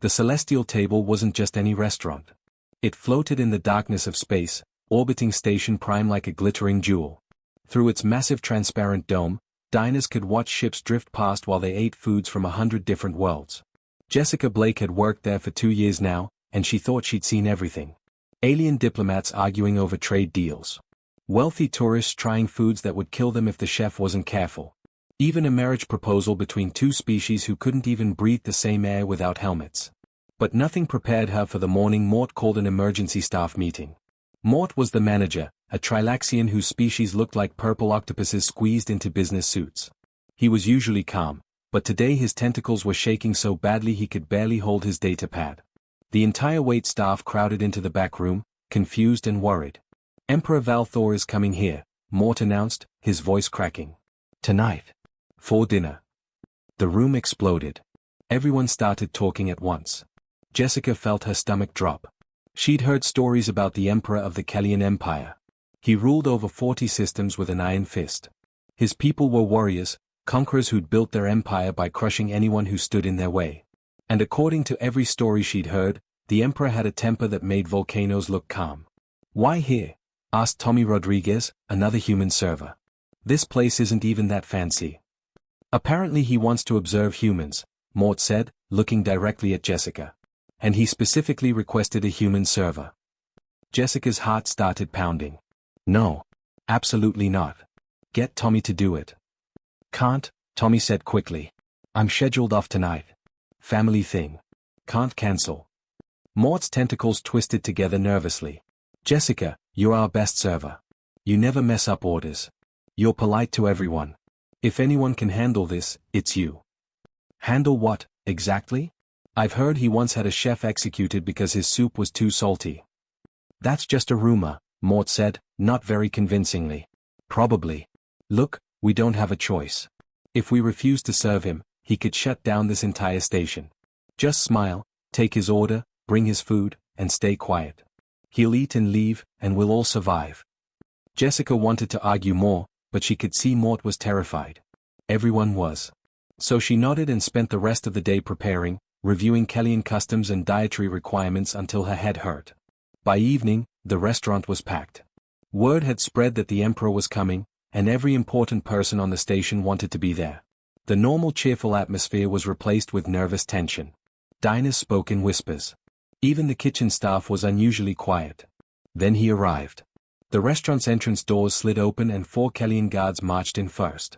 The celestial table wasn't just any restaurant. It floated in the darkness of space, orbiting Station Prime like a glittering jewel. Through its massive transparent dome, diners could watch ships drift past while they ate foods from 100 different worlds. Jessica Blake had worked there for 2 years now, and she thought she'd seen everything. Alien diplomats arguing over trade deals. Wealthy tourists trying foods that would kill them if the chef wasn't careful. Even a marriage proposal between two species who couldn't even breathe the same air without helmets. But nothing prepared her for the morning Mort called an emergency staff meeting. Mort was the manager, a Trilaxian whose species looked like purple octopuses squeezed into business suits. He was usually calm, but today his tentacles were shaking so badly he could barely hold his data pad. The entire wait staff crowded into the back room, confused and worried. Emperor Valthor is coming here, Mort announced, his voice cracking. Tonight. For dinner. The room exploded. Everyone started talking at once. Jessica felt her stomach drop. She'd heard stories about the Emperor of the Kellyan Empire. He ruled over 40 systems with an iron fist. His people were warriors, conquerors who'd built their empire by crushing anyone who stood in their way. And according to every story she'd heard, the Emperor had a temper that made volcanoes look calm. Why here? Asked Tommy Rodriguez, another human server. This place isn't even that fancy. Apparently he wants to observe humans, Mort said, looking directly at Jessica. And he specifically requested a human server. Jessica's heart started pounding. No. Absolutely not. Get Tommy to do it. Can't, Tommy said quickly. I'm scheduled off tonight. Family thing. Can't cancel. Mort's tentacles twisted together nervously. Jessica, you're our best server. You never mess up orders. You're polite to everyone. If anyone can handle this, it's you. Handle what, exactly? I've heard he once had a chef executed because his soup was too salty. That's just a rumor, Mort said, not very convincingly. Probably. Look, we don't have a choice. If we refuse to serve him, he could shut down this entire station. Just smile, take his order, bring his food, and stay quiet. He'll eat and leave, and we'll all survive. Jessica wanted to argue more, but she could see Mort was terrified. Everyone was. So she nodded and spent the rest of the day preparing, reviewing Kellyan customs and dietary requirements until her head hurt. By evening, the restaurant was packed. Word had spread that the Emperor was coming, and every important person on the station wanted to be there. The normal cheerful atmosphere was replaced with nervous tension. Diners spoke in whispers. Even the kitchen staff was unusually quiet. Then he arrived. The restaurant's entrance doors slid open and 4 Kellyan guards marched in first.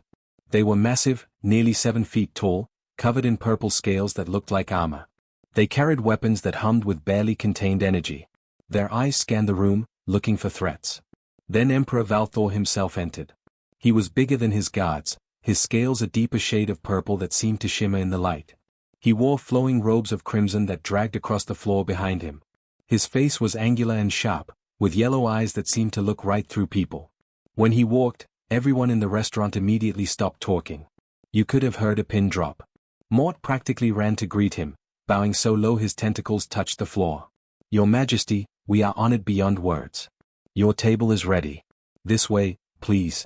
They were massive, nearly 7 feet tall, covered in purple scales that looked like armor. They carried weapons that hummed with barely contained energy. Their eyes scanned the room, looking for threats. Then Emperor Valthor himself entered. He was bigger than his guards, his scales a deeper shade of purple that seemed to shimmer in the light. He wore flowing robes of crimson that dragged across the floor behind him. His face was angular and sharp, with yellow eyes that seemed to look right through people. When he walked, everyone in the restaurant immediately stopped talking. You could have heard a pin drop. Mort practically ran to greet him, bowing so low his tentacles touched the floor. Your Majesty, we are honored beyond words. Your table is ready. This way, please.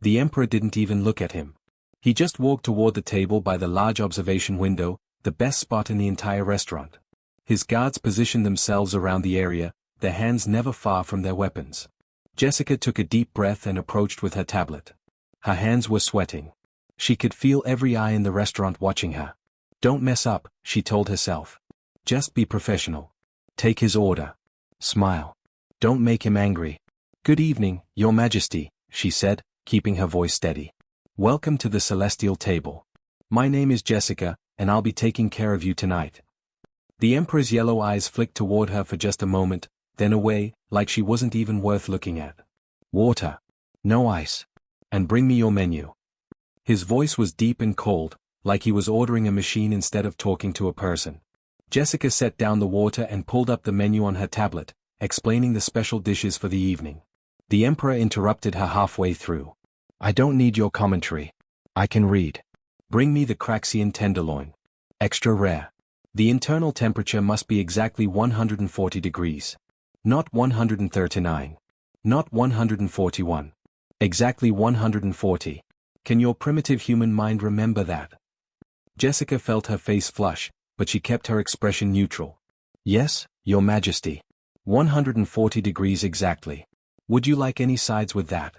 The Emperor didn't even look at him. He just walked toward the table by the large observation window, the best spot in the entire restaurant. His guards positioned themselves around the area, their hands never far from their weapons. Jessica took a deep breath and approached with her tablet. Her hands were sweating. She could feel every eye in the restaurant watching her. Don't mess up, she told herself. Just be professional. Take his order. Smile. Don't make him angry. Good evening, Your Majesty, she said, keeping her voice steady. Welcome to the Celestial Table. My name is Jessica, and I'll be taking care of you tonight. The Emperor's yellow eyes flicked toward her for just a moment, then away, like she wasn't even worth looking at. Water. No ice. And bring me your menu. His voice was deep and cold, like he was ordering a machine instead of talking to a person. Jessica set down the water and pulled up the menu on her tablet, explaining the special dishes for the evening. The Emperor interrupted her halfway through. I don't need your commentary. I can read. Bring me the Craxian tenderloin. Extra rare. The internal temperature must be exactly 140 degrees. Not 139. Not 141. Exactly 140. Can your primitive human mind remember that? Jessica felt her face flush, but she kept her expression neutral. Yes, Your Majesty. 140 degrees exactly. Would you like any sides with that?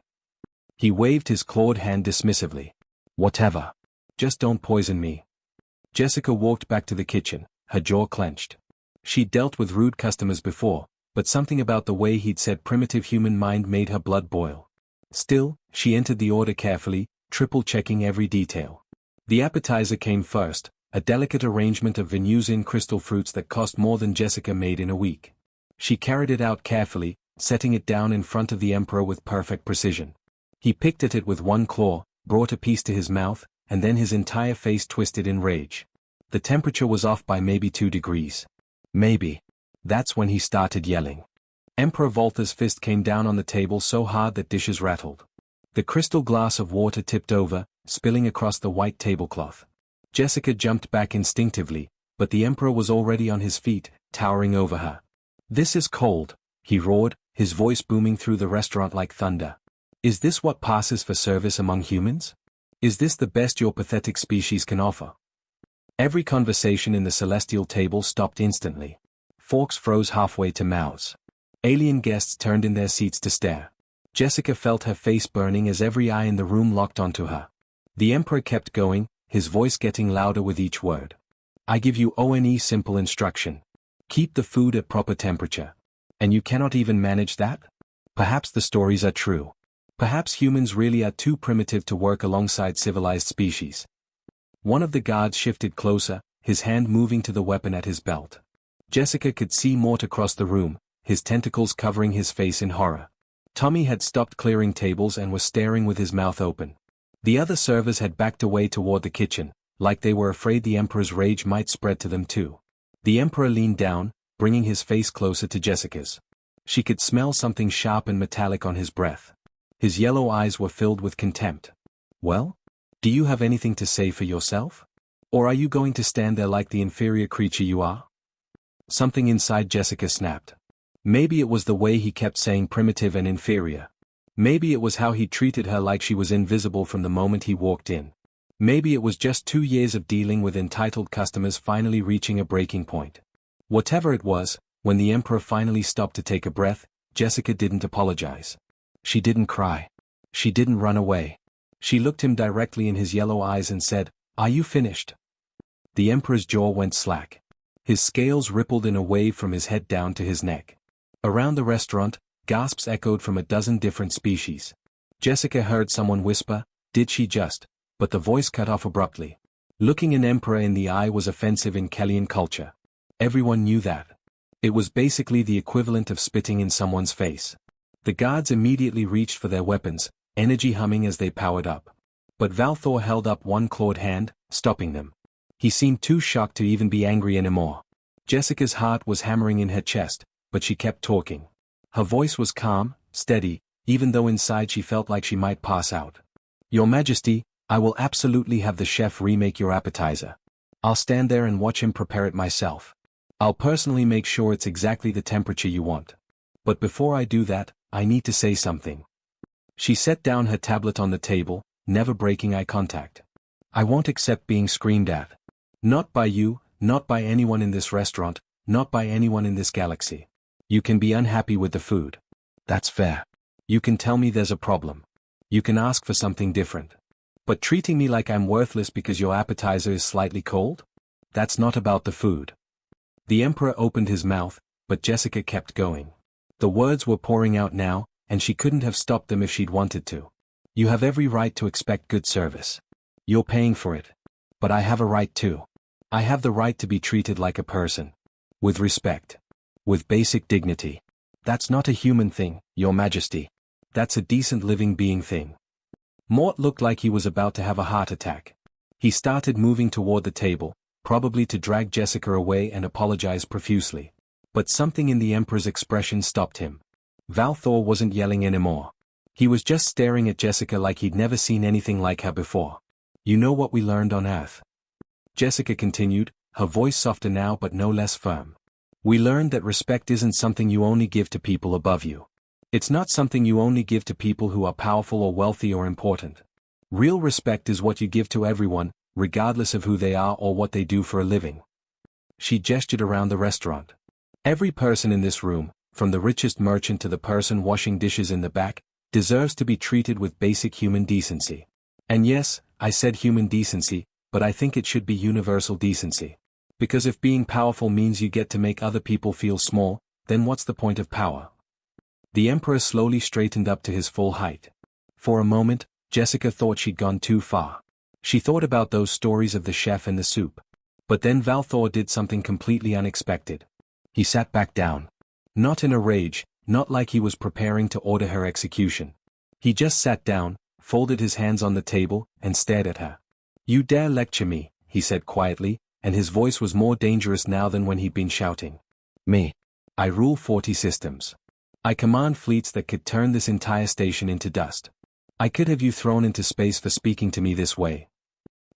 He waved his clawed hand dismissively. Whatever. Just don't poison me. Jessica walked back to the kitchen, her jaw clenched. She'd dealt with rude customers before, but something about the way he'd said primitive human mind made her blood boil. Still, she entered the order carefully, triple-checking every detail. The appetizer came first, a delicate arrangement of Venusian crystal fruits that cost more than Jessica made in a week. She carried it out carefully, setting it down in front of the Emperor with perfect precision. He picked at it with one claw, brought a piece to his mouth, and then his entire face twisted in rage. The temperature was off by maybe 2 degrees. Maybe. That's when he started yelling. Emperor Volta's fist came down on the table so hard that dishes rattled. The crystal glass of water tipped over, spilling across the white tablecloth. Jessica jumped back instinctively, but the Emperor was already on his feet, towering over her. This is cold, he roared, his voice booming through the restaurant like thunder. Is this what passes for service among humans? Is this the best your pathetic species can offer? Every conversation in the celestial table stopped instantly. Forks froze halfway to mouths. Alien guests turned in their seats to stare. Jessica felt her face burning as every eye in the room locked onto her. The Emperor kept going, his voice getting louder with each word. I give you one simple instruction. Keep the food at proper temperature. And you cannot even manage that? Perhaps the stories are true. Perhaps humans really are too primitive to work alongside civilized species. One of the guards shifted closer, his hand moving to the weapon at his belt. Jessica could see Mort across the room, his tentacles covering his face in horror. Tommy had stopped clearing tables and was staring with his mouth open. The other servers had backed away toward the kitchen, like they were afraid the Emperor's rage might spread to them too. The Emperor leaned down, bringing his face closer to Jessica's. She could smell something sharp and metallic on his breath. His yellow eyes were filled with contempt. Well? Do you have anything to say for yourself? Or are you going to stand there like the inferior creature you are? Something inside Jessica snapped. Maybe it was the way he kept saying primitive and inferior. Maybe it was how he treated her like she was invisible from the moment he walked in. Maybe it was just 2 years of dealing with entitled customers finally reaching a breaking point. Whatever it was, when the Emperor finally stopped to take a breath, Jessica didn't apologize. She didn't cry. She didn't run away. She looked him directly in his yellow eyes and said, "Are you finished?" The Emperor's jaw went slack. His scales rippled in a wave from his head down to his neck. Around the restaurant, gasps echoed from a dozen different species. Jessica heard someone whisper, "Did she just?" But the voice cut off abruptly. Looking an Emperor in the eye was offensive in Kellyan culture. Everyone knew that. It was basically the equivalent of spitting in someone's face. The guards immediately reached for their weapons, energy humming as they powered up. But Valthor held up one clawed hand, stopping them. He seemed too shocked to even be angry anymore. Jessica's heart was hammering in her chest, but she kept talking. Her voice was calm, steady, even though inside she felt like she might pass out. Your Majesty, I will absolutely have the chef remake your appetizer. I'll stand there and watch him prepare it myself. I'll personally make sure it's exactly the temperature you want. But before I do that, I need to say something. She set down her tablet on the table, never breaking eye contact. I won't accept being screamed at. Not by you, not by anyone in this restaurant, not by anyone in this galaxy. You can be unhappy with the food. That's fair. You can tell me there's a problem. You can ask for something different. But treating me like I'm worthless because your appetizer is slightly cold? That's not about the food. The Emperor opened his mouth, but Jessica kept going. The words were pouring out now, and she couldn't have stopped them if she'd wanted to. You have every right to expect good service. You're paying for it. But I have a right too. I have the right to be treated like a person. With respect. With basic dignity. That's not a human thing, Your Majesty. That's a decent living being thing. Mort looked like he was about to have a heart attack. He started moving toward the table, probably to drag Jessica away and apologize profusely. But something in the Emperor's expression stopped him. Valthor wasn't yelling anymore. He was just staring at Jessica like he'd never seen anything like her before. You know what we learned on Earth? Jessica continued, her voice softer now but no less firm. We learned that respect isn't something you only give to people above you. It's not something you only give to people who are powerful or wealthy or important. Real respect is what you give to everyone, regardless of who they are or what they do for a living. She gestured around the restaurant. Every person in this room, from the richest merchant to the person washing dishes in the back, deserves to be treated with basic human decency. And yes, I said human decency, but I think it should be universal decency. Because if being powerful means you get to make other people feel small, then what's the point of power? The Emperor slowly straightened up to his full height. For a moment, Jessica thought she'd gone too far. She thought about those stories of the chef and the soup. But then Valthor did something completely unexpected. He sat back down. Not in a rage, not like he was preparing to order her execution. He just sat down, folded his hands on the table, and stared at her. "You dare lecture me," he said quietly, and his voice was more dangerous now than when he'd been shouting. "Me. I rule 40 systems. I command fleets that could turn this entire station into dust. I could have you thrown into space for speaking to me this way."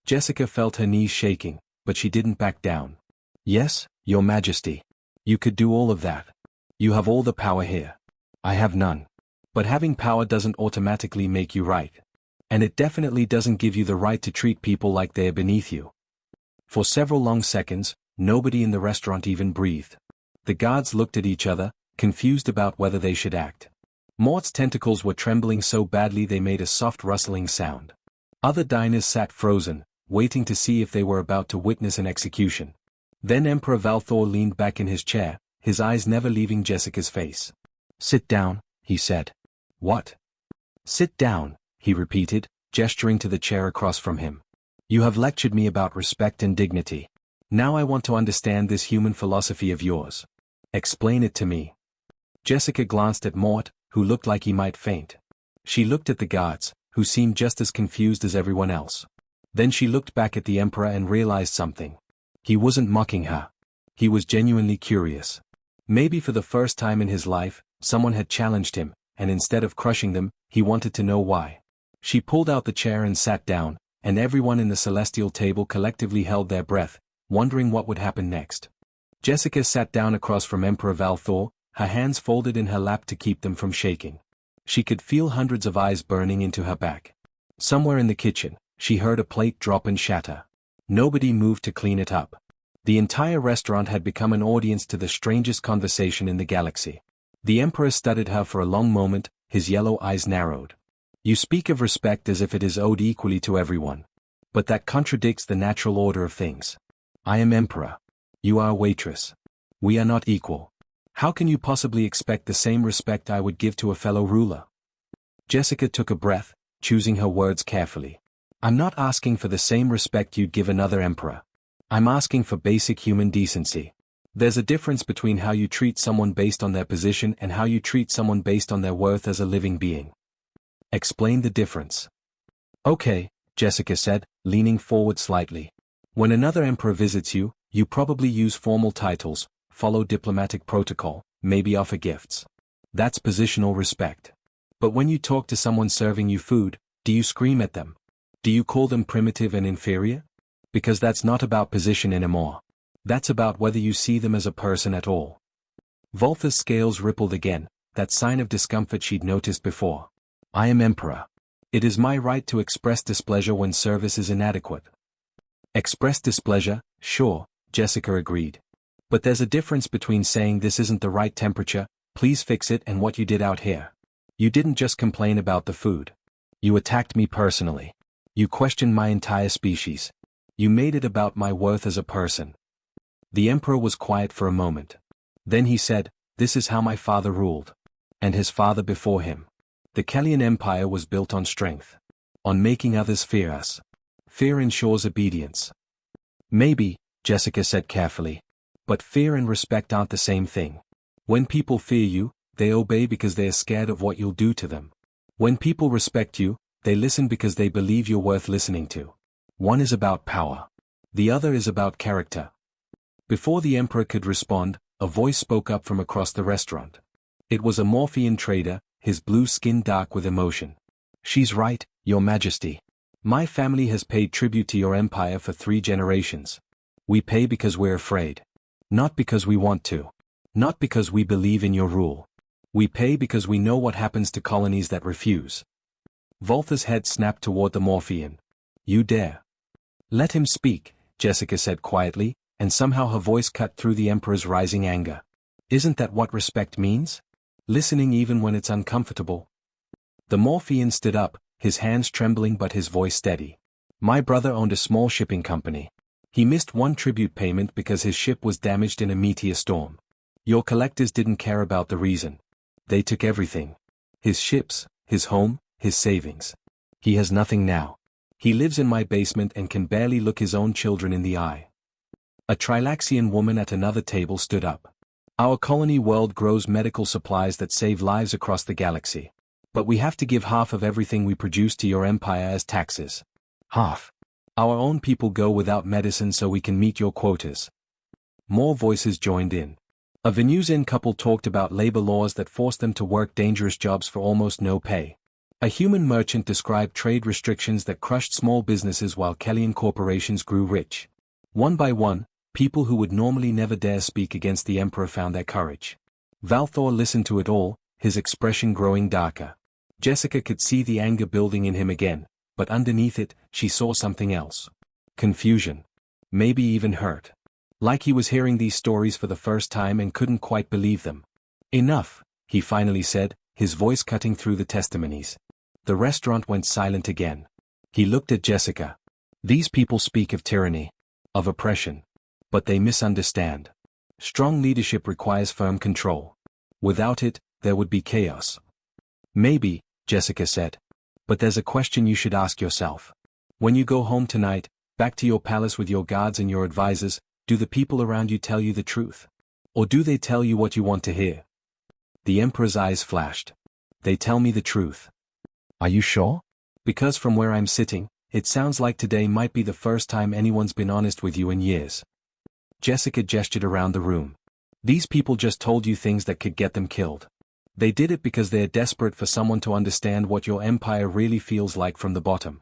Jessica felt her knees shaking, but she didn't back down. "Yes, Your Majesty. You could do all of that. You have all the power here. I have none. But having power doesn't automatically make you right. And it definitely doesn't give you the right to treat people like they're beneath you." For several long seconds, nobody in the restaurant even breathed. The guards looked at each other, confused about whether they should act. Mort's tentacles were trembling so badly they made a soft rustling sound. Other diners sat frozen, waiting to see if they were about to witness an execution. Then Emperor Valthor leaned back in his chair, his eyes never leaving Jessica's face. "Sit down," he said. "What?" "Sit down," he repeated, gesturing to the chair across from him. "You have lectured me about respect and dignity. Now I want to understand this human philosophy of yours. Explain it to me." Jessica glanced at Mort, who looked like he might faint. She looked at the guards, who seemed just as confused as everyone else. Then she looked back at the Emperor and realized something. He wasn't mocking her. He was genuinely curious. Maybe for the first time in his life, someone had challenged him, and instead of crushing them, he wanted to know why. She pulled out the chair and sat down, and everyone in the celestial table collectively held their breath, wondering what would happen next. Jessica sat down across from Emperor Valthor, her hands folded in her lap to keep them from shaking. She could feel hundreds of eyes burning into her back. Somewhere in the kitchen, she heard a plate drop and shatter. Nobody moved to clean it up. The entire restaurant had become an audience to the strangest conversation in the galaxy. The Emperor studied her for a long moment, his yellow eyes narrowed. "You speak of respect as if it is owed equally to everyone. But that contradicts the natural order of things. I am Emperor. You are a waitress. We are not equal. How can you possibly expect the same respect I would give to a fellow ruler?" Jessica took a breath, choosing her words carefully. "I'm not asking for the same respect you'd give another emperor. I'm asking for basic human decency. There's a difference between how you treat someone based on their position and how you treat someone based on their worth as a living being. Explain the difference." "Okay," Jessica said, leaning forward slightly. "When another emperor visits you, you probably use formal titles, follow diplomatic protocol, maybe offer gifts. That's positional respect. But when you talk to someone serving you food, do you scream at them? Do you call them primitive and inferior? Because that's not about position anymore. That's about whether you see them as a person at all." Voltha's scales rippled again, that sign of discomfort she'd noticed before. "I am Emperor. It is my right to express displeasure when service is inadequate." "Express displeasure, sure," Jessica agreed. "But there's a difference between saying this isn't the right temperature, please fix it, and what you did out here. You didn't just complain about the food. You attacked me personally. You questioned my entire species. You made it about my worth as a person." The Emperor was quiet for a moment. Then he said, "This is how my father ruled. And his father before him. The Kellyan Empire was built on strength. On making others fear us. Fear ensures obedience." "Maybe," Jessica said carefully. "But fear and respect aren't the same thing. When people fear you, they obey because they are scared of what you'll do to them. When people respect you, they listen because they believe you're worth listening to. One is about power. The other is about character." Before the Emperor could respond, a voice spoke up from across the restaurant. It was a Morphean trader, his blue skin dark with emotion. "She's right, Your Majesty. My family has paid tribute to your empire for 3 generations. We pay because we're afraid. Not because we want to. Not because we believe in your rule. We pay because we know what happens to colonies that refuse." Voltha's head snapped toward the Morphean. "You dare." "Let him speak," Jessica said quietly, and somehow her voice cut through the Emperor's rising anger. Isn't that what respect means? Listening even when it's uncomfortable? The Morphean stood up, his hands trembling but his voice steady. My brother owned a small shipping company. He missed one tribute payment because his ship was damaged in a meteor storm. Your collectors didn't care about the reason. They took everything. His ships, his home, his savings. He has nothing now. He lives in my basement and can barely look his own children in the eye. A Trilaxian woman at another table stood up. Our colony world grows medical supplies that save lives across the galaxy. But we have to give half of everything we produce to your empire as taxes. Half. Our own people go without medicine so we can meet your quotas. More voices joined in. A Venusian couple talked about labor laws that forced them to work dangerous jobs for almost no pay. A human merchant described trade restrictions that crushed small businesses while Kellian corporations grew rich. One by one, people who would normally never dare speak against the Emperor found their courage. Valthor listened to it all, his expression growing darker. Jessica could see the anger building in him again, but underneath it, she saw something else. Confusion. Maybe even hurt. Like he was hearing these stories for the first time and couldn't quite believe them. Enough, he finally said, his voice cutting through the testimonies. The restaurant went silent again. He looked at Jessica. These people speak of tyranny, of oppression. But they misunderstand. Strong leadership requires firm control. Without it, there would be chaos. Maybe, Jessica said. But there's a question you should ask yourself. When you go home tonight, back to your palace with your guards and your advisors, do the people around you tell you the truth? Or do they tell you what you want to hear? The Emperor's eyes flashed. They tell me the truth. Are you sure? Because from where I'm sitting, it sounds like today might be the first time anyone's been honest with you in years. Jessica gestured around the room. These people just told you things that could get them killed. They did it because they're desperate for someone to understand what your empire really feels like from the bottom.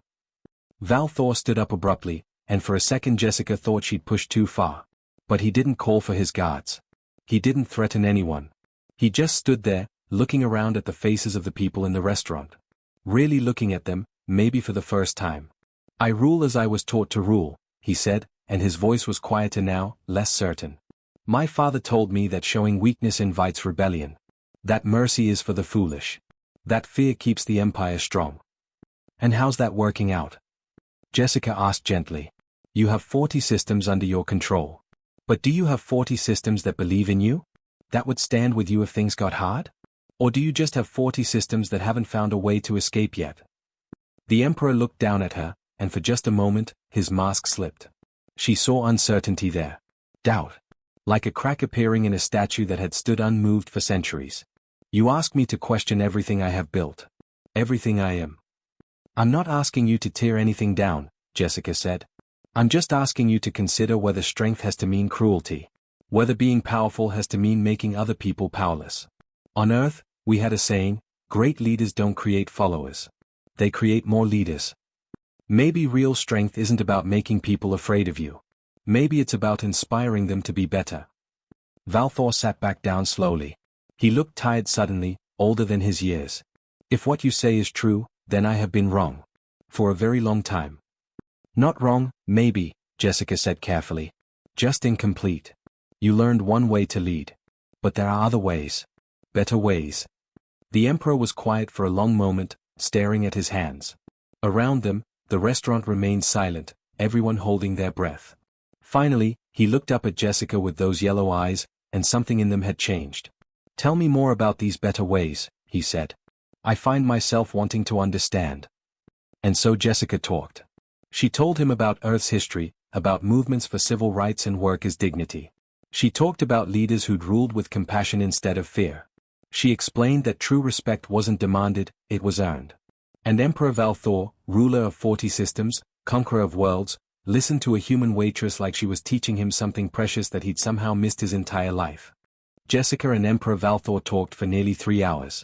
Valthor stood up abruptly, and for a second Jessica thought she'd pushed too far. But he didn't call for his guards. He didn't threaten anyone. He just stood there, looking around at the faces of the people in the restaurant. Really looking at them, maybe for the first time. I rule as I was taught to rule, he said, and his voice was quieter now, less certain. My father told me that showing weakness invites rebellion. That mercy is for the foolish. That fear keeps the empire strong. And how's that working out? Jessica asked gently. You have 40 systems under your control. But do you have 40 systems that believe in you? That would stand with you if things got hard? Or do you just have 40 systems that haven't found a way to escape yet? The Emperor looked down at her, and for just a moment, his mask slipped. She saw uncertainty there. Doubt. Like a crack appearing in a statue that had stood unmoved for centuries. You ask me to question everything I have built. Everything I am. I'm not asking you to tear anything down, Jessica said. I'm just asking you to consider whether strength has to mean cruelty. Whether being powerful has to mean making other people powerless. On Earth, we had a saying, great leaders don't create followers. They create more leaders. Maybe real strength isn't about making people afraid of you. Maybe it's about inspiring them to be better. Valthor sat back down slowly. He looked tired suddenly, older than his years. If what you say is true, then I have been wrong. For a very long time. Not wrong, maybe, Jessica said carefully. Just incomplete. You learned one way to lead. But there are other ways. Better ways. The Emperor was quiet for a long moment, staring at his hands. Around them, the restaurant remained silent, everyone holding their breath. Finally, he looked up at Jessica with those yellow eyes, and something in them had changed. Tell me more about these better ways, he said. I find myself wanting to understand. And so Jessica talked. She told him about Earth's history, about movements for civil rights and workers' dignity. She talked about leaders who'd ruled with compassion instead of fear. She explained that true respect wasn't demanded, it was earned. And Emperor Valthor, ruler of 40 systems, conqueror of worlds, listened to a human waitress like she was teaching him something precious that he'd somehow missed his entire life. Jessica and Emperor Valthor talked for nearly 3 hours.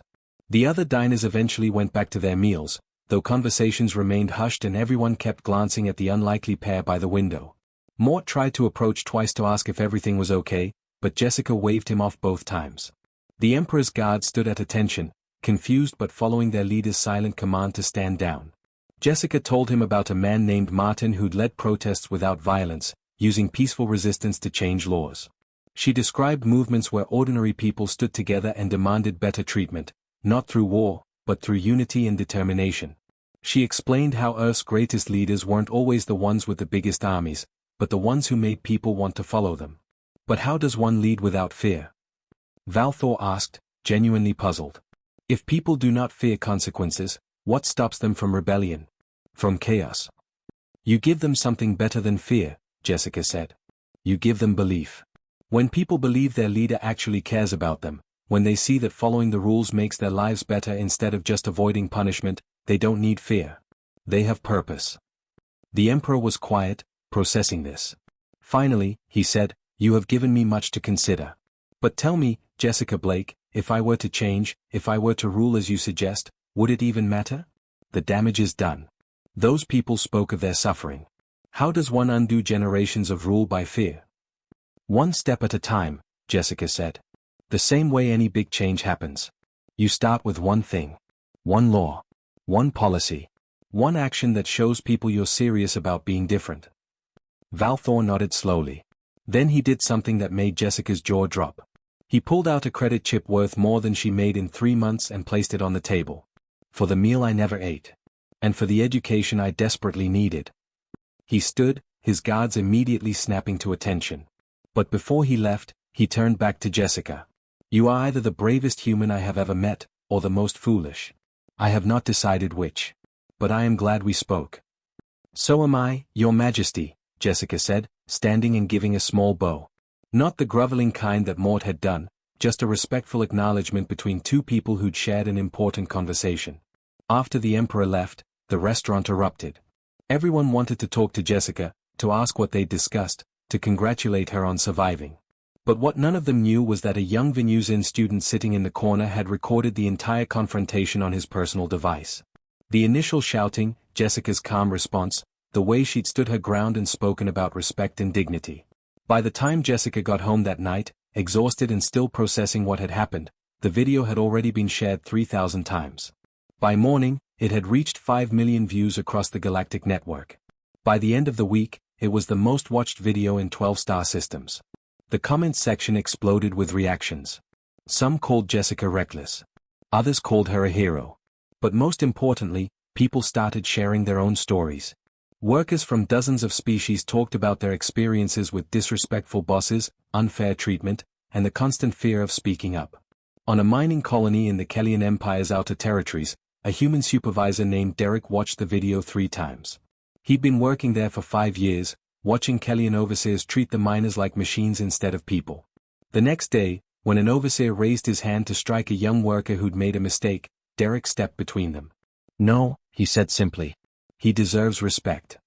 The other diners eventually went back to their meals, though conversations remained hushed and everyone kept glancing at the unlikely pair by the window. Mort tried to approach twice to ask if everything was okay, but Jessica waved him off both times. The Emperor's guards stood at attention, confused but following their leader's silent command to stand down. Jessica told him about a man named Martin who'd led protests without violence, using peaceful resistance to change laws. She described movements where ordinary people stood together and demanded better treatment, not through war, but through unity and determination. She explained how Earth's greatest leaders weren't always the ones with the biggest armies, but the ones who made people want to follow them. But how does one lead without fear? Valthor asked, genuinely puzzled. If people do not fear consequences, what stops them from rebellion? From chaos? You give them something better than fear, Jessica said. You give them belief. When people believe their leader actually cares about them, when they see that following the rules makes their lives better instead of just avoiding punishment, they don't need fear. They have purpose. The Emperor was quiet, processing this. Finally, he said, "You have given me much to consider. But tell me, Jessica Blake, if I were to change, if I were to rule as you suggest, would it even matter? The damage is done. Those people spoke of their suffering. How does one undo generations of rule by fear?" One step at a time, Jessica said. The same way any big change happens. You start with one thing. One law. One policy. One action that shows people you're serious about being different. Valthor nodded slowly. Then he did something that made Jessica's jaw drop. He pulled out a credit chip worth more than she made in 3 months and placed it on the table. For the meal I never ate. And for the education I desperately needed. He stood, his guards immediately snapping to attention. But before he left, he turned back to Jessica. You are either the bravest human I have ever met, or the most foolish. I have not decided which. But I am glad we spoke. So am I, Your Majesty, Jessica said, standing and giving a small bow. Not the groveling kind that Mort had done, just a respectful acknowledgement between two people who'd shared an important conversation. After the Emperor left, the restaurant erupted. Everyone wanted to talk to Jessica, to ask what they'd discussed, to congratulate her on surviving. But what none of them knew was that a young Venusian student sitting in the corner had recorded the entire confrontation on his personal device. The initial shouting, Jessica's calm response, the way she'd stood her ground and spoken about respect and dignity. By the time Jessica got home that night, exhausted and still processing what had happened, the video had already been shared 3,000 times. By morning, it had reached 5 million views across the galactic network. By the end of the week, it was the most watched video in 12-star systems. The comments section exploded with reactions. Some called Jessica reckless. Others called her a hero. But most importantly, people started sharing their own stories. Workers from dozens of species talked about their experiences with disrespectful bosses, unfair treatment, and the constant fear of speaking up. On a mining colony in the Kellyan Empire's outer territories, a human supervisor named Derek watched the video 3 times. He'd been working there for 5 years, watching Kellyan overseers treat the miners like machines instead of people. The next day, when an overseer raised his hand to strike a young worker who'd made a mistake, Derek stepped between them. "No," he said simply. "He deserves respect."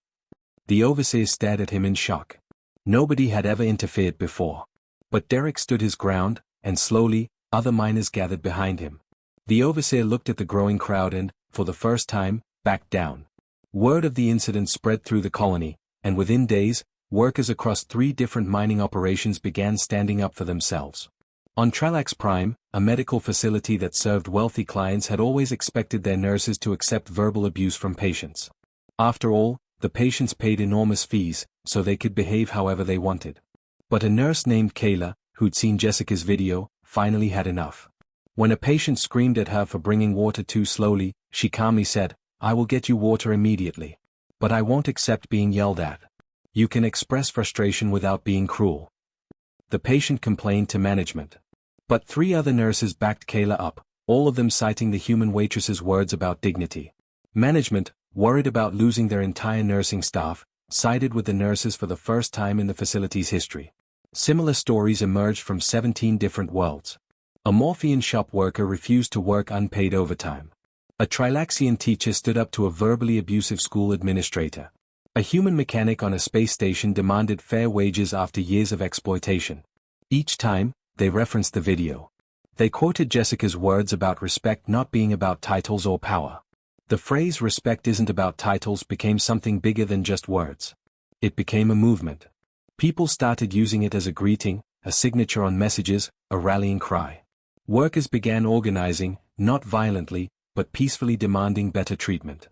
The overseer stared at him in shock. Nobody had ever interfered before. But Derek stood his ground, and slowly, other miners gathered behind him. The overseer looked at the growing crowd and, for the first time, backed down. Word of the incident spread through the colony, and within days, workers across 3 different mining operations began standing up for themselves. On Tralax Prime, a medical facility that served wealthy clients had always expected their nurses to accept verbal abuse from patients. After all, the patients paid enormous fees, so they could behave however they wanted. But a nurse named Kayla, who'd seen Jessica's video, finally had enough. When a patient screamed at her for bringing water too slowly, she calmly said, "I will get you water immediately. But I won't accept being yelled at. You can express frustration without being cruel." The patient complained to management. But 3 other nurses backed Kayla up, all of them citing the human waitress's words about dignity. Management, worried about losing their entire nursing staff, sided with the nurses for the first time in the facility's history. Similar stories emerged from 17 different worlds. A Morphean shop worker refused to work unpaid overtime. A Trilaxian teacher stood up to a verbally abusive school administrator. A human mechanic on a space station demanded fair wages after years of exploitation. Each time, they referenced the video. They quoted Jessica's words about respect not being about titles or power. The phrase "respect isn't about titles" became something bigger than just words. It became a movement. People started using it as a greeting, a signature on messages, a rallying cry. Workers began organizing, not violently, but peacefully demanding better treatment.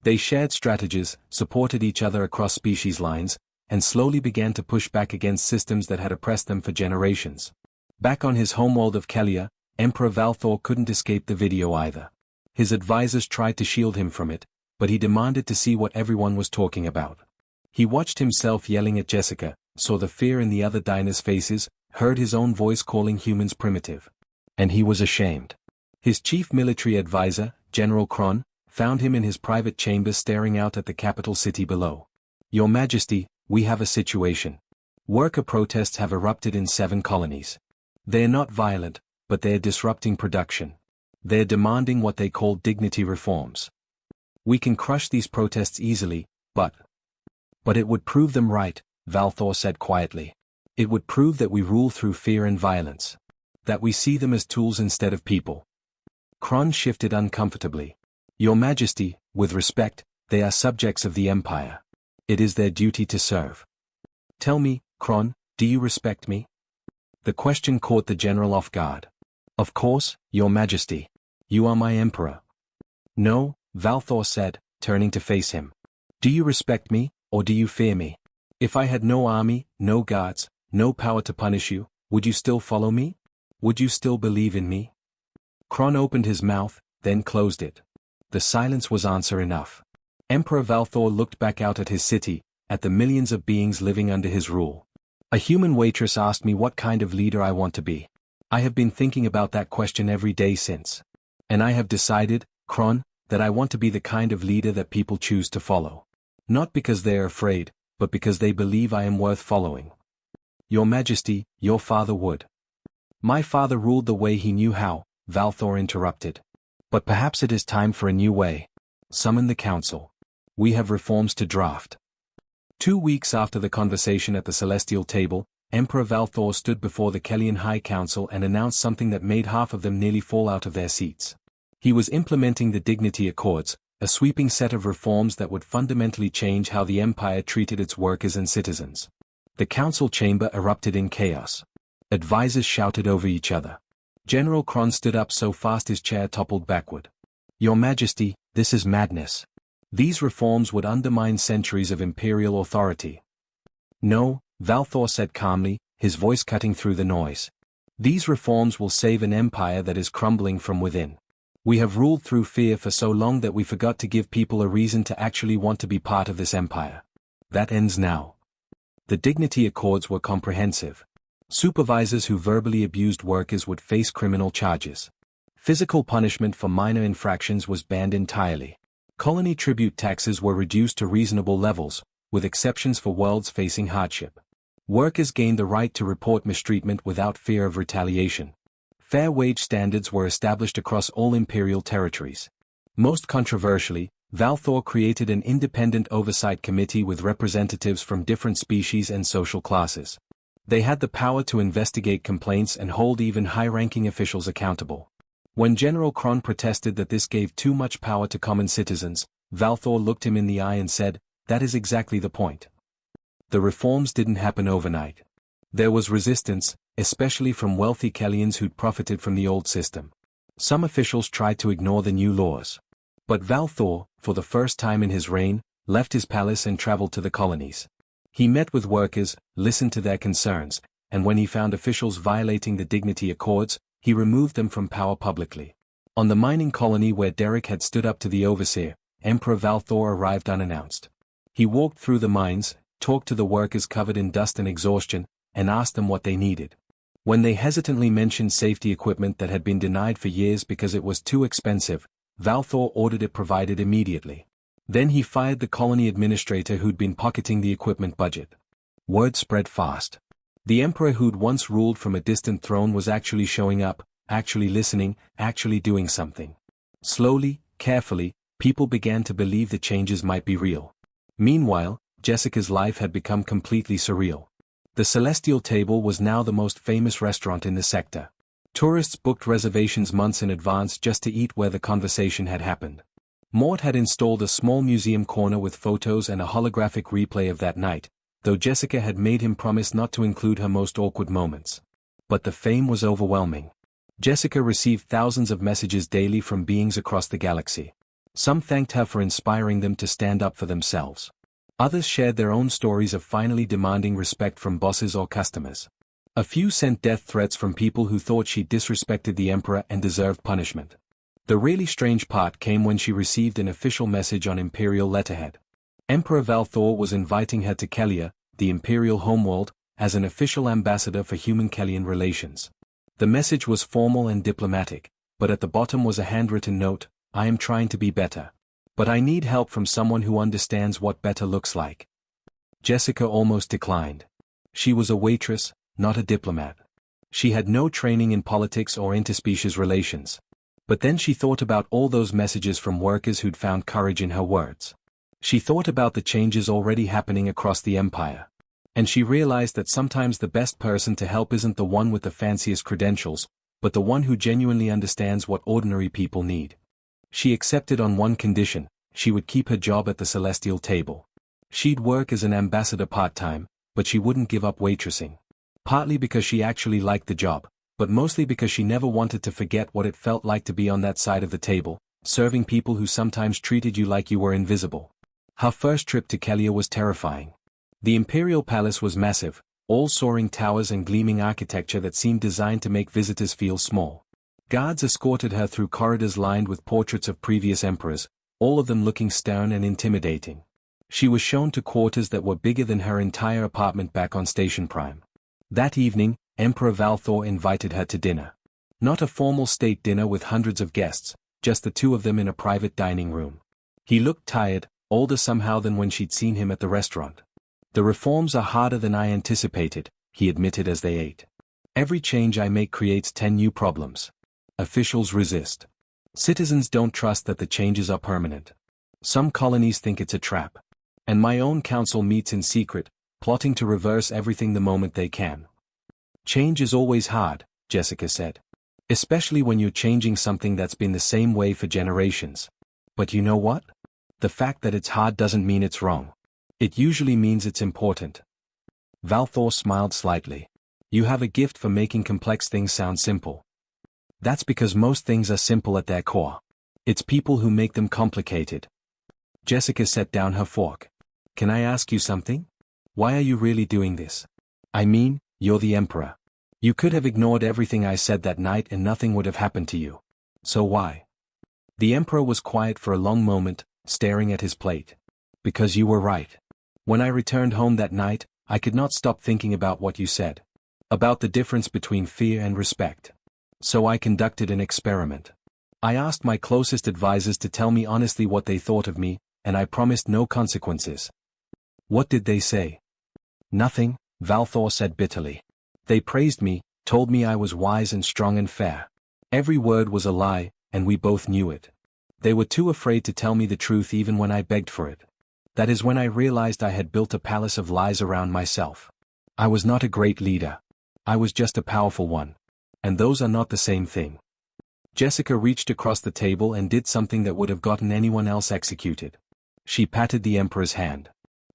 They shared strategies, supported each other across species lines, and slowly began to push back against systems that had oppressed them for generations. Back on his homeworld of Kelia, Emperor Valthor couldn't escape the video either. His advisors tried to shield him from it, but he demanded to see what everyone was talking about. He watched himself yelling at Jessica, saw the fear in the other diners' faces, heard his own voice calling humans primitive. And he was ashamed. His chief military advisor, General Kron, found him in his private chamber staring out at the capital city below. "Your Majesty, we have a situation. Worker protests have erupted in 7 colonies. They're not violent, but they're disrupting production. They're demanding what they call dignity reforms. We can crush these protests easily, but it would prove them right," Valthor said quietly. "It would prove that we rule through fear and violence. That we see them as tools instead of people." Kron shifted uncomfortably. "Your Majesty, with respect, they are subjects of the Empire. It is their duty to serve." "Tell me, Kron, do you respect me?" The question caught the general off guard. "Of course, Your Majesty. You are my emperor." "No," Valthor said, turning to face him. "Do you respect me, or do you fear me? If I had no army, no guards, no power to punish you, would you still follow me? Would you still believe in me?" Kron opened his mouth, then closed it. The silence was answer enough. Emperor Valthor looked back out at his city, at the millions of beings living under his rule. "A human waitress asked me what kind of leader I want to be. I have been thinking about that question every day since. And I have decided, Kron, that I want to be the kind of leader that people choose to follow. Not because they are afraid, but because they believe I am worth following." "Your Majesty, your father would." "My father ruled the way he knew how," Valthor interrupted. "But perhaps it is time for a new way. Summon the council. We have reforms to draft." 2 weeks after the conversation at the Celestial Table, Emperor Valthor stood before the Kelian High Council and announced something that made half of them nearly fall out of their seats. He was implementing the Dignity Accords, a sweeping set of reforms that would fundamentally change how the Empire treated its workers and citizens. The council chamber erupted in chaos. Advisors shouted over each other. General Kron stood up so fast his chair toppled backward. "Your Majesty, this is madness. These reforms would undermine centuries of imperial authority." "No," Valthor said calmly, his voice cutting through the noise. "These reforms will save an empire that is crumbling from within. We have ruled through fear for so long that we forgot to give people a reason to actually want to be part of this empire. That ends now." The Dignity Accords were comprehensive. Supervisors who verbally abused workers would face criminal charges. Physical punishment for minor infractions was banned entirely. Colony tribute taxes were reduced to reasonable levels, with exceptions for worlds facing hardship. Workers gained the right to report mistreatment without fear of retaliation. Fair wage standards were established across all imperial territories. Most controversially, Valthor created an independent oversight committee with representatives from different species and social classes. They had the power to investigate complaints and hold even high-ranking officials accountable. When General Kron protested that this gave too much power to common citizens, Valthor looked him in the eye and said, "That is exactly the point." The reforms didn't happen overnight. There was resistance, especially from wealthy Kelians who'd profited from the old system. Some officials tried to ignore the new laws. But Valthor, for the first time in his reign, left his palace and traveled to the colonies. He met with workers, listened to their concerns, and when he found officials violating the Dignity Accords, he removed them from power publicly. On the mining colony where Derek had stood up to the overseer, Emperor Valthor arrived unannounced. He walked through the mines, talked to the workers covered in dust and exhaustion, and asked them what they needed. When they hesitantly mentioned safety equipment that had been denied for years because it was too expensive, Valthor ordered it provided immediately. Then he fired the colony administrator who'd been pocketing the equipment budget. Word spread fast. The emperor who'd once ruled from a distant throne was actually showing up, actually listening, actually doing something. Slowly, carefully, people began to believe the changes might be real. Meanwhile, Jessica's life had become completely surreal. The Celestial Table was now the most famous restaurant in the sector. Tourists booked reservations months in advance just to eat where the conversation had happened. Mort had installed a small museum corner with photos and a holographic replay of that night, though Jessica had made him promise not to include her most awkward moments. But the fame was overwhelming. Jessica received thousands of messages daily from beings across the galaxy. Some thanked her for inspiring them to stand up for themselves. Others shared their own stories of finally demanding respect from bosses or customers. A few sent death threats from people who thought she disrespected the emperor and deserved punishment. The really strange part came when she received an official message on Imperial letterhead. Emperor Valthor was inviting her to Kelia, the Imperial homeworld, as an official ambassador for human-Kelian relations. The message was formal and diplomatic, but at the bottom was a handwritten note: "I am trying to be better. But I need help from someone who understands what better looks like." Jessica almost declined. She was a waitress, not a diplomat. She had no training in politics or interspecies relations. But then she thought about all those messages from workers who'd found courage in her words. She thought about the changes already happening across the empire. And she realized that sometimes the best person to help isn't the one with the fanciest credentials, but the one who genuinely understands what ordinary people need. She accepted on one condition: she would keep her job at the celestial table. She'd work as an ambassador part-time, but she wouldn't give up waitressing. Partly because she actually liked the job, but mostly because she never wanted to forget what it felt like to be on that side of the table, serving people who sometimes treated you like you were invisible. Her first trip to Kelia was terrifying. The Imperial Palace was massive, all soaring towers and gleaming architecture that seemed designed to make visitors feel small. Guards escorted her through corridors lined with portraits of previous emperors, all of them looking stern and intimidating. She was shown to quarters that were bigger than her entire apartment back on Station Prime. That evening, Emperor Valthor invited her to dinner. Not a formal state dinner with hundreds of guests, just the two of them in a private dining room. He looked tired, older somehow than when she'd seen him at the restaurant. "The reforms are harder than I anticipated," he admitted as they ate. "Every change I make creates 10 new problems. Officials resist. Citizens don't trust that the changes are permanent. Some colonies think it's a trap. And my own council meets in secret, plotting to reverse everything the moment they can." "Change is always hard," Jessica said. "Especially when you're changing something that's been the same way for generations. But you know what? The fact that it's hard doesn't mean it's wrong. It usually means it's important." Valthor smiled slightly. "You have a gift for making complex things sound simple." "That's because most things are simple at their core. It's people who make them complicated." Jessica set down her fork. "Can I ask you something? Why are you really doing this? I mean, you're the emperor. You could have ignored everything I said that night and nothing would have happened to you. So why?" The emperor was quiet for a long moment, staring at his plate. "Because you were right. When I returned home that night, I could not stop thinking about what you said. About the difference between fear and respect. So I conducted an experiment. I asked my closest advisors to tell me honestly what they thought of me, and I promised no consequences." "What did they say?" "Nothing," Valthor said bitterly. "They praised me, told me I was wise and strong and fair. Every word was a lie, and we both knew it. They were too afraid to tell me the truth even when I begged for it. That is when I realized I had built a palace of lies around myself. I was not a great leader. I was just a powerful one. And those are not the same thing." Jessica reached across the table and did something that would have gotten anyone else executed. She patted the emperor's hand.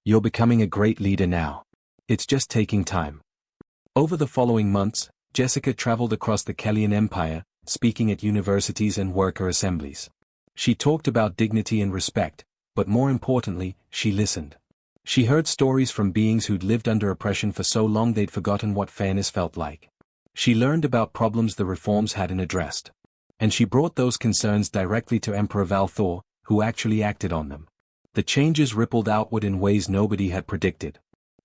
"You're becoming a great leader now. It's just taking time." Over the following months, Jessica traveled across the Kelian Empire, speaking at universities and worker assemblies. She talked about dignity and respect, but more importantly, she listened. She heard stories from beings who'd lived under oppression for so long they'd forgotten what fairness felt like. She learned about problems the reforms hadn't addressed. And she brought those concerns directly to Emperor Valthor, who actually acted on them. The changes rippled outward in ways nobody had predicted.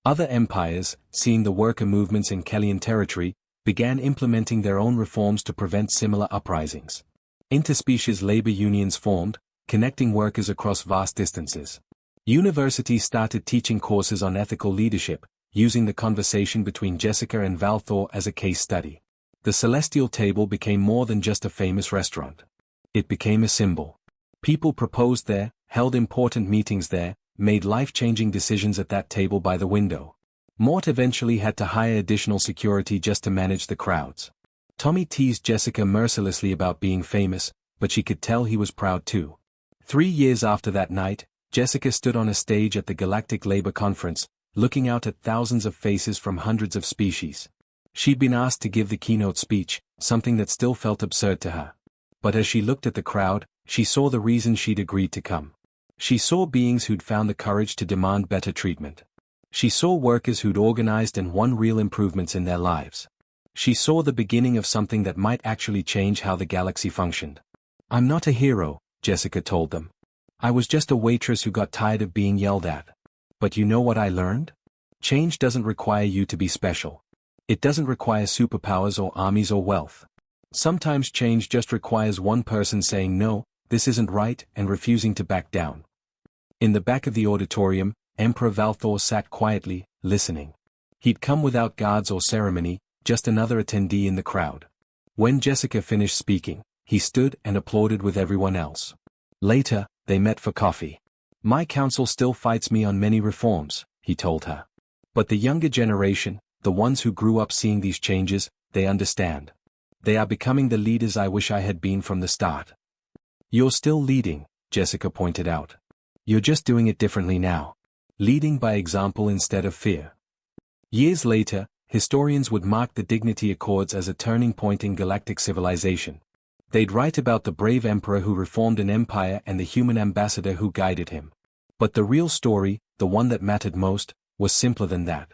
Other empires, seeing the worker movements in Kelian territory, began implementing their own reforms to prevent similar uprisings. Interspecies labor unions formed, connecting workers across vast distances. Universities started teaching courses on ethical leadership, using the conversation between Jessica and Valthor as a case study. The Celestial Table became more than just a famous restaurant. It became a symbol. People proposed there, held important meetings there, made life-changing decisions at that table by the window. Mort eventually had to hire additional security just to manage the crowds. Tommy teased Jessica mercilessly about being famous, but she could tell he was proud too. 3 years after that night, Jessica stood on a stage at the Galactic Labor Conference, looking out at thousands of faces from hundreds of species. She'd been asked to give the keynote speech, something that still felt absurd to her. But as she looked at the crowd, she saw the reason she'd agreed to come. She saw beings who'd found the courage to demand better treatment. She saw workers who'd organized and won real improvements in their lives. She saw the beginning of something that might actually change how the galaxy functioned. "I'm not a hero," Jessica told them. "I was just a waitress who got tired of being yelled at. But you know what I learned? Change doesn't require you to be special. It doesn't require superpowers or armies or wealth. Sometimes change just requires one person saying no, this isn't right, and refusing to back down." In the back of the auditorium, Emperor Valthor sat quietly, listening. He'd come without guards or ceremony, just another attendee in the crowd. When Jessica finished speaking, he stood and applauded with everyone else. Later, they met for coffee. "My council still fights me on many reforms," he told her. "But the younger generation, the ones who grew up seeing these changes, they understand. They are becoming the leaders I wish I had been from the start." "You're still leading," Jessica pointed out. "You're just doing it differently now. Leading by example instead of fear." Years later, historians would mark the Dignity Accords as a turning point in galactic civilization. They'd write about the brave emperor who reformed an empire and the human ambassador who guided him. But the real story, the one that mattered most, was simpler than that.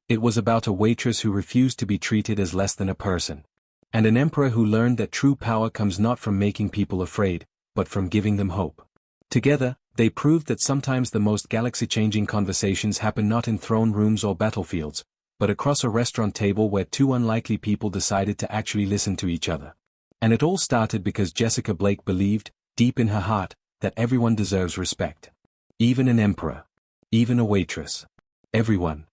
It was about a waitress who refused to be treated as less than a person. And an emperor who learned that true power comes not from making people afraid, but from giving them hope. Together, they proved that sometimes the most galaxy-changing conversations happen not in throne rooms or battlefields, but across a restaurant table where two unlikely people decided to actually listen to each other. And it all started because Jessica Blake believed, deep in her heart, that everyone deserves respect. Even an emperor. Even a waitress. Everyone.